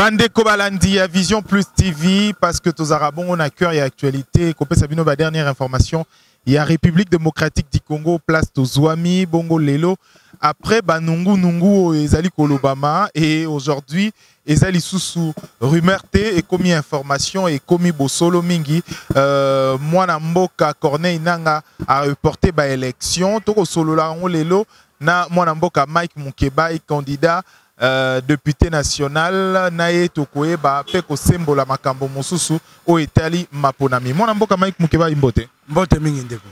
Bande Kobalandi à Vision Plus TV parce que tous Arabons on a cœur et actualité. Copé Sabino, ma dernière information. Il y a République démocratique du Congo, place Tozouami, Bongo Lelo. Après, Banungu Nungu Ezali Kolobama. Et aujourd'hui, Ezali Soussou, rumeur T et commis information et commis Bosolo Mingi. Mwana Mboka Corneille Nanga a reporté ba élection. Toko Solo la on Lelo. Na Mwana Mboka Mike Mukeba, candidat. Député national naye tokoye ba peko sembola makambo mosusu o etali maponami mwana mboka Mike Mukeba imbote mingi ndeko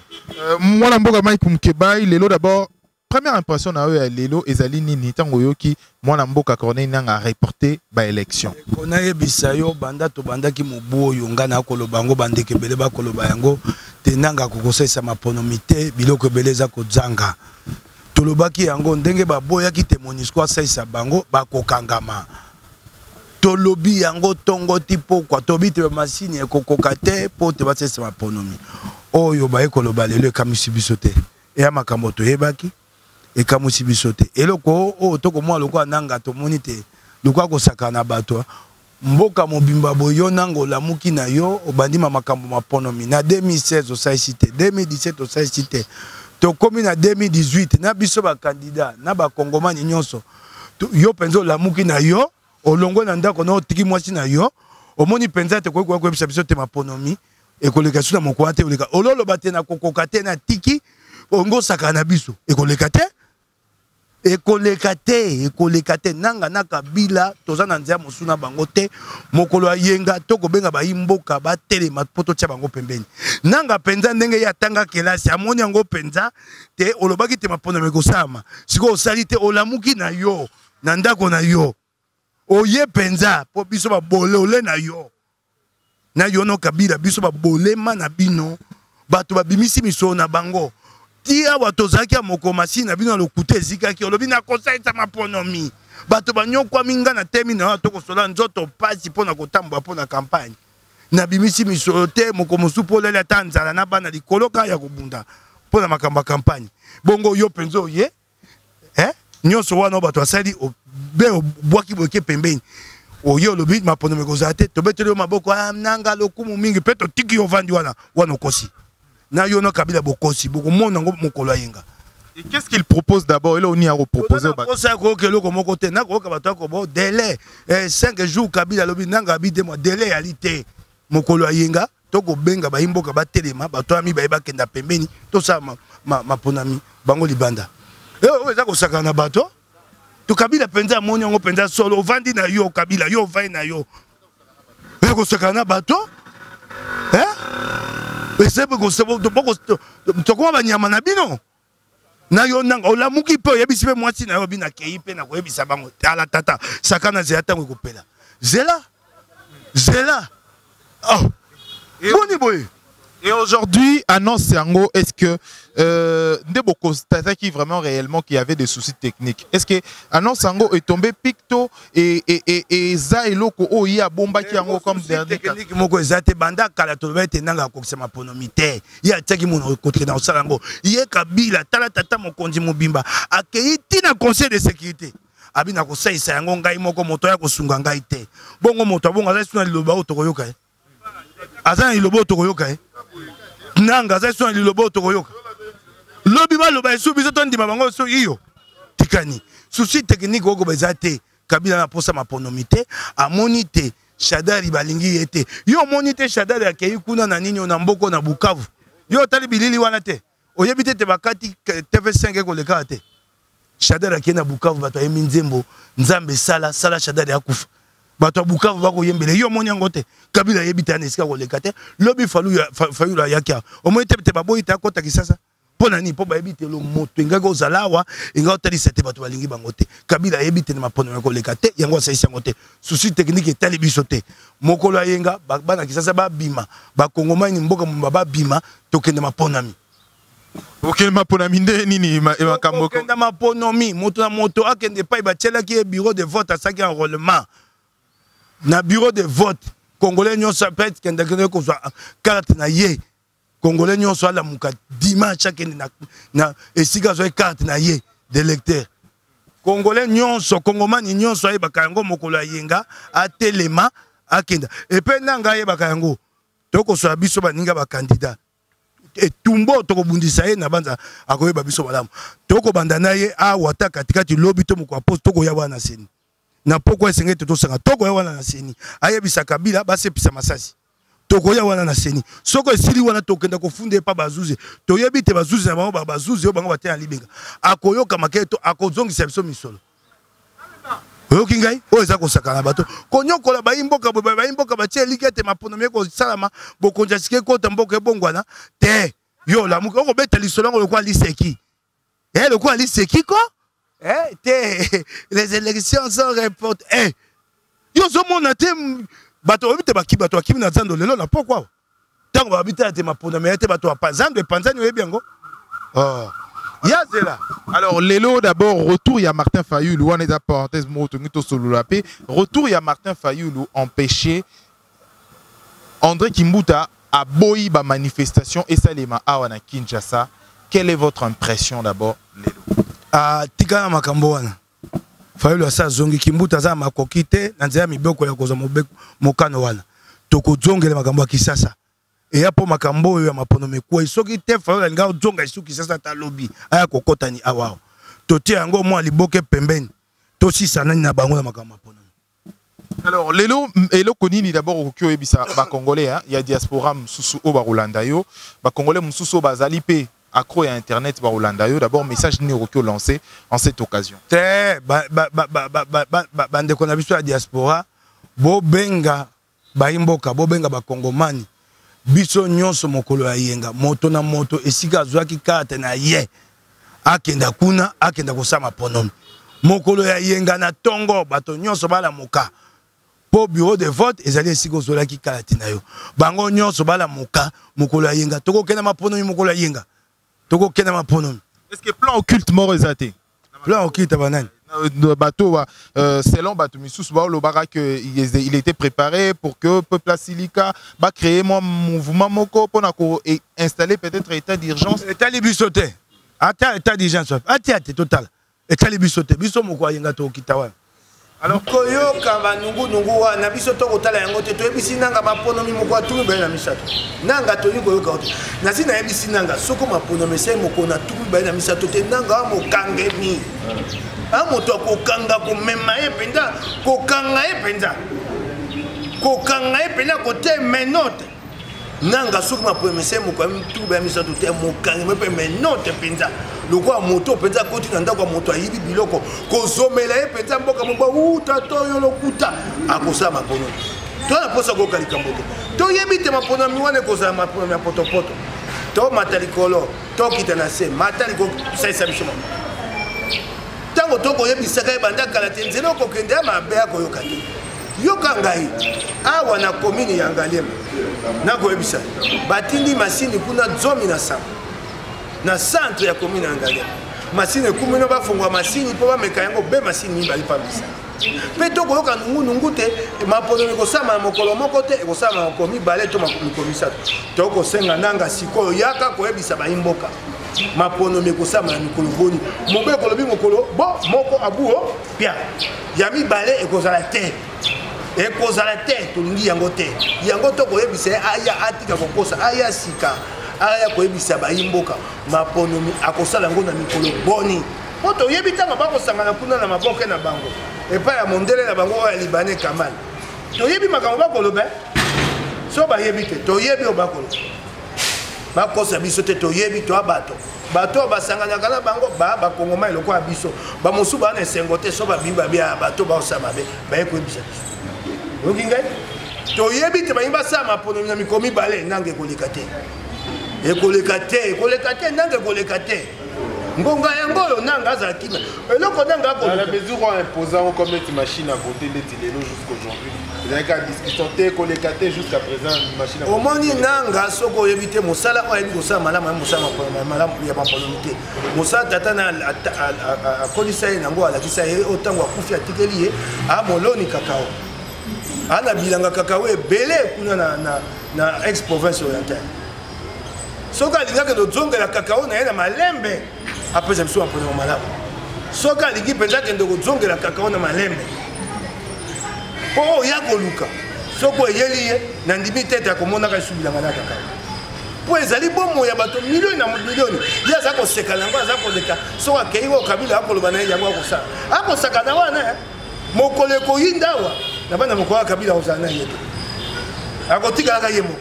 mwana mboka Mike Mukeba lelo d'abord première impression na yo lelo ezali nini tango yoki mwana mboka Corneille Nanga reporter ba élection kona yebisa yo banda to banda ki moboyo ngana koloba ngo bandeke bele ba koloba yango te nanga kokosesa maponomite biloko beleza ko zanga tolobaki yango ndenge baboya ki te monisco asaisa bango bakokangama tolobi yango tongo tipo kwa tobite machine ekokoka te po te basaisa maponomi oyo ba ekoloba lelo ekamisi biso te eya makambo toyebaki ekamisi biso te eloko o toko mwa loko nanga tomoni te loko akosaka na bato mboka mobimba boyo nango lamuki na yo obandima makambo maponomi na 2016 osaisi te 2017 osaisi te to komi na 2018 na biso ba candidat na ba kongomani nyonso yo penzo lamuki na yo olongo na ndako na otiki mwasi na yo omoni penza te ko ebisa biso te maponomi ekoleka suna moko te oleka ololo bate na kokoka te na tiki ongo saka na biso ekoleka te nanga na kabila toza na nzia mosuna bango te mokolo ayenga toko benga ba imboka ba telema poto tia bango pembeni nanga penza ndenge ya tanga kelasi amoni yango penza te olobaki te mapono mekosama siko osali te olamuki na yo na ndako na yo oye penza po biso ba bolole na yo no kabila biso ba bolema na bino bato ba bimisi miso na bango tia watozaki ya mokomasi na bino lokute ezikaki olobi na kosaisa maponomi bato banyokwa minga na temi na toko sola nzoto pasi pona kotambwa pona campagne na bimisi miso te mokomosu polele ata nzala na bana likoloka ya kobunda pona makamba campagne bongo yo penzo ye nyonso wana bato asali be obwaki boke pembeni oye olobi maponomi kozala te tobeteli yo maboko nanga lokumu mingi pe totiki yo vandi wana okosi na yono kabila bokosi boko mona ngo mokolo yenga. Et qu'est-ce qu'il propose d'abord? Il a proposé ça ko keloko moko te na ko ka bato ko bo délai 5 jours kabila lobi nanga bide mo délaialité mokolo yenga to ko benga ba imboka ba telema bato ami ba kenda pembeni to sa maponami bango libanda eza ko saka na bato to kabila penza moni ngo penza solo vandi na yo kabila yo vai na yo ko saka na bato esebe ko sebo to ko ba nyama na bino na yo nanga olamuki pe yebisi pe mwasi na yo bina kei pe na ko yebisa bango ala tata sakana zela tango kopela zela oh boni boy. Et aujourd'hui, annonce Yango, est-ce que Ndebo constatait qui vraiment réellement qu'il y avait des soucis techniques? Est-ce que annonce Yango est tombé picto et Zaeloko o ya bomba qui Yango comme dernier technique moko ezate banda kala to bete nanga ko sema ponomité ya taki mon côté dans salango ye kabila tala tata mokonzi mobimba akeiti na conseil de sécurité abina ko saisa yango ngai moko moto ya ko sunga ngai te bongo moto bongo za suna liloba otokoyoka azana liloba otokoyoka nanga za sona lilobo tokoyoka lobi ba loba esu biso to ndima bango so iyo tikani souci technique oko bezate kabila na posa maponomité amonite shadari balingi ete yo monite shadari akei kuna na nini na mboko na Bukavu yo tali bilili wana te oyebite te bakati TV5 ko leka te shadari akei na Bukavu bato yemi nzembo nzambe sala shadari akufa bato Bukavu bako yembele yo moni yango te kabila yebita na esika koleka te lobi fayula yakia omo te baboyi ta kota kisasa pona ni po ba yebite lo moto ngako zalawa ngako tali sete bato balingi bango te kabila yebite na mapono ko leka te yango saisi yango te souci technique etali biso te mokolo yenga bana kisasa ba bima ba kongomani mboka ba bima tokende maponami okende maponami nde nini makambo okende maponomi moto na moto akende pa ba tchela ki bureau de vote asaki enrôlement na bureau de vote congolais nyonso peut kende ko carte na ye congolais nyonso ala muka dimanche kende na esika zo carte na ye d'électeur Congolais nyonso, Congomani nyonso ayebaka yango mokolo ya yenga atelema akenda. Epe nanga ayebaka yango. Toko so biso baninga ba candidat. Etumbo toko bundisa ye na banza akoyeba biso malamu. Toko bandana ye awata katikati lobby to moko poste toko ya wana seni. Na poko esengete to sanga toko ya wana na seni. Ayebisa Kabila basepisa masasi. Toko ya wana na seni. Soko esili wana tokenda kofunde pa bazuze. Toyebi te bazuze na bango bazuze yo bango batya libenga. Akoyoka maketo akozongisa biso misolo. Oyoki ngai oyo eza kosakana bato konyokola bayimboka batie likete maponomi ko salama bokonja sike kota mboka ebongwana te yo la muko ko beta lisolo ngo lokwa liseki lokwa liseki ko te les élections sont reportées yo zo mona te bato obite bato akimi na zando lelo na pourquoi tango babita te maponomi te bato apazando epanzani oyebi yango Yazela. Alors, Lelo, d'abord, retour, il y a Martin Fayoulou, on est à parenthèse, retour, il y a Martin Fayoulou, empêché André Kimbuta à Boï, ba manifestation, et Salema Awana Kinshasa. Quelle est votre impression d'abord, Lelo? Tika Makamboana. Fayoulou a sa zongi Kimbuta za makokite, nanzea miboko ya koza mokano wana. Toko zongele Makamboa Kisasa. Et ya po makambo ya maponome kwa isoki te fa nga zonga isuki sasa ta lobby aya kokota ni awao toti yango mo liboke pembeni to sisa nani na bango na makambo maponome. Alors Lelo konini d'abord okyo ebisa ba congolais il y a diaspora mususu o ba Rolanda yo ba congolais mususu bazali pe accro à internet ba Rolanda yo d'abord message ni okyo lancé en cette occasion. Te bande kona biso ya diaspora bo benga ba imboka bo benga ba kongomani biso nyonso mokolo ya yenga moto na moto esika zwaki karte na ye akenda kuna akenda kosama ponomi mokolo ya yenga na tongo bato nyonso bala moka po bureau de vote ezali esika ozolaki karte na yo bango nyonso bala moka mokolo ya yenga toko kena maponomi mokolo ya yenga toko kena maponomi. Est-ce que plan occulte mort ezate plan occulte banani bateau selon bateau Missous il était préparé pour que peuple Silika va créer mon mouvement moko pour installer peut-être état d'urgence état libisoté état d'urgence état total état libisoté biso moko yenga to kitawa. Alors koyoka banungu wana biso to kotala yango te toyebisi nanga maponomi moko atulu bana misato nanga to ni koyoka te nasi na yebisi nanga soko maponomi se moko na tulu bana misato te nanga mokangemi moto kokanga komema ye penza kokanga ye penza kote menote nanga soki maponomi se moko tulu bana misato te mokangi me pe menote penza lokwa moto penza koti na ndako moto ayibi biloko kozomela ye penza mboka moko tato yo lokuta akosa maponomi to na posa ko kalika mboka to yebite maponomi wana koza maponomi potopoto to matalikolo to kitana se mataliko saisa bishoma tango toko yebisaka ebanda kala te nzela kokende ya mabe akoyoka te yoka ngai awa na komini ya Ngalema nakoyebisa batindi masini kuna zomi na sama na centre ya commune ya Ngalema masine kumino bafungwa masini po bameka yango be masini bali pambisa pe to koyoka nungu te maponomi kosama mokolo moko te ekosama makomi bale to makomi sato to kosenga nanga sikoyo yaka koyebisa bayimboka maponomi kosama na mikolo boni mobe kolobi mokolo bo moko abuo pia yami bale ekozala te tolingi yango te yango to koyebisa aya atika kokosa aya sika aya koyebisa bayimboka maponomi akosala ngo na mikolo boni moto yebi tanga bakosangana kuna na maboke na bango epa ya mondele na bango ya libanais Kamal toyebi makambo bakoloba so bayebi te toyebi obakolo bakosa biso te toyebi to abato bato basangana kana bango bakongoma eloko ya biso bamosu bana esengo te so babimba bia bato baosama be baye koyebisa biso oki ngai toyebi te bayimba sa maponomi na mikomi bale nange koleka te nange koleka te ngonga yango nanga za kina eloko nanga ko la mesure en imposant comme une machine à voter les Lelo jusqu'aujourd'hui vous avez qu'à discuter koleka te jusqu'à présent une machine à voter omoni nanga soko yebite mosala ko yebi kosala malamu malamu ya maponomité mosala tata na kolisa ye nango alakisa ye otango akufi atikeli ye a moloni kakao ana bilanga kakao ebele kuna na ex province orientale soka linga ke dozongela kakao na ye na malembe apesa biso maponomi malamu soki alingi mpenza akende kozongela kakao na malembe mpo oya koluka soki oyeli ye na ndimi tete akomonaka esubilanga na kakao mpo ezali bomo ya bato milioni na milioni ye aza koseka nango aza koleka soki akei oyo kabila akoloba na ye yango akosala akosaka na wana mokolo ekoyinda awa na bana mokolo ya kabila akozala na ye te akotikalaka ye moko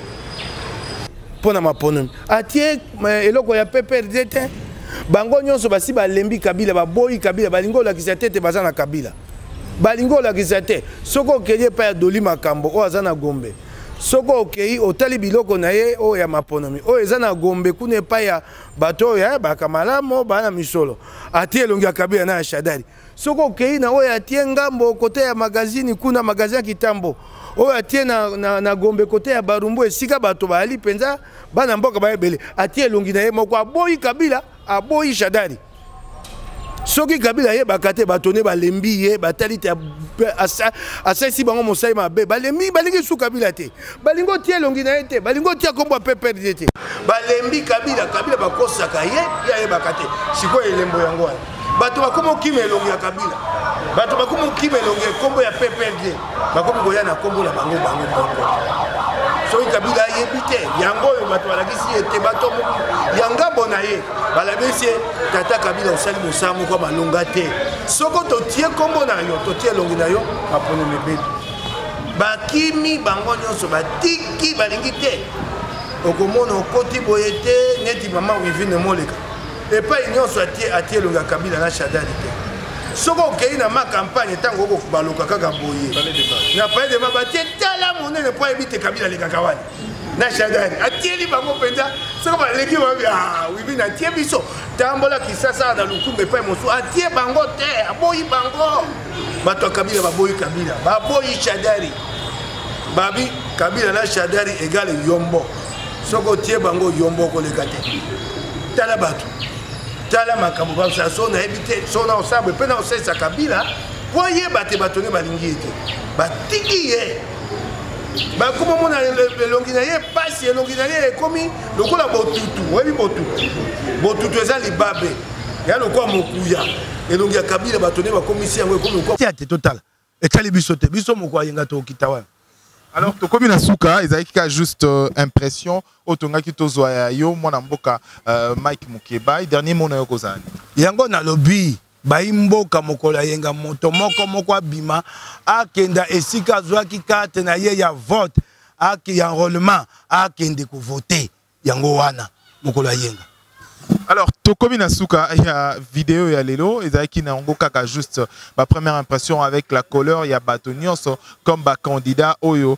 mpo na maponomi atie eloko ya PPRD te bango nyonso basi balembi kabila baboyi kabila balingi olakisa te te baza na kabila balingi olakisa te soki okei epai ya doli makambo oyo aza na Gombe soki okei otali biloko na ye oyo ya maponomi oyo eza na Gombe kuna epai ya bato oyo yayebaka malamu baa na misolo atie elongi ya kabila na ya Shadari soki okei na oyo atie ngambo kote ya magazini kuna magazini ya Kitambo oyo atie na Gombe kote ya Barumbu esika bato baali mpenza bana mboka bayebele atie elongi na ye moko aboyi kabila aboyi Shadari soki kabila ye bakate batone balembi ye batali te asaisi bango mosai mabe balembi balingi su kabila te balingo tie elongi na ye te balingo tie kombo ya PPRD te balembi kabila bakosaka ye bakate sikoyo elembo yango wana bato bakomi okima elongi ya kabila bato bakomi okima elongi ya kombo ya PPRD bakomi koya na kombo na bango soki kabila ayebi te yango oyo bato balakisi ye te bato ya ngambo na ye balabisi ye tata kabila osali mosala moko malonga te soko totie kombo na yo totie elongi na yo maponomi ebebi bakimi bango nyonso batiki balingi te okomona okoti boye te neti mama wivine moleka epai nyonso atie elongi ya kabila na Shadari te soki okei na makampagne ntango okobaloka kaka boye na palais de ma batie tala monene mpo ayebi te kabila alekaka wana na Shadari atieli bango mpenza soki baleki babi wivine atie biso tambola kisasa na lukumba epai mosusu atie bango te aboyi bango bato ya kabila baboyi kabila baboyi Shadari babi kabila na Shadari egale yombo soki otie bango yombo okoleka te tala bato tala makambo basala so nayebi te so na osambo mpe na osalisa kabila po yeba te bato ne balingi ye te batiki ye bakoma mona elongi na ye pasi elongi na ye ekomi lokola botutu oyebi botutu eza libabe ya lokola mokuya elongi ya kabila bato ne bakomisi yango ekomi lokola te totala etali biso te biso moko ayenga tokita wana. Alors, to komi na suka, ezalaki juste impression, otonga ki tozwa ya yo mwana mboka Mike Mukeba, dernier mot na yo kozani. Yango na lobi, bayi mboka mokola yenga moto moko abima, akenda esika zwaki kate na ye ya vote, aki enrôlement, akende ko voter, yango wana mokola yenga. Alors, Tokomi Nasuka, il y a vidéo, il y a Lelo, et il y a juste ma première impression avec la couleur, il y a Batonios comme candidat Oyo,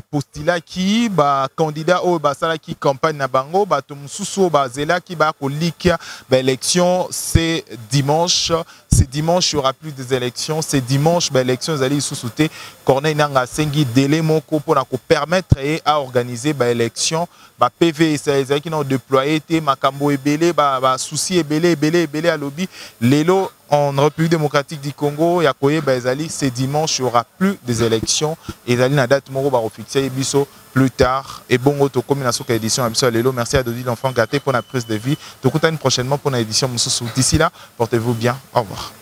postila qui, candidat Oyo, sala qui campagne na bango, Batomsuso, Zela qui va likia, élection, c'est dimanche. C'est dimanche, il n'y aura plus des élections. C'est dimanche, l'élection, vous allez sous-souter. Corneille Nanga Sengi, délai mon pour permettre à organiser l'élection. PV, c'est qui ont déployé, Makambo et Belé, souci et Belé à lobby. Lélo, en République démocratique du Congo, Yakoye, c'est dimanche, il n'y aura plus des élections. Et Zali, la date, Moro, va fixer Bisso plus tard. Et bon, to comme la souka édition à Lélo. Merci à Dodi l'enfant gâté pour la prise de vie. Te contacte prochainement pour une édition. D'ici là, portez-vous bien. Au revoir.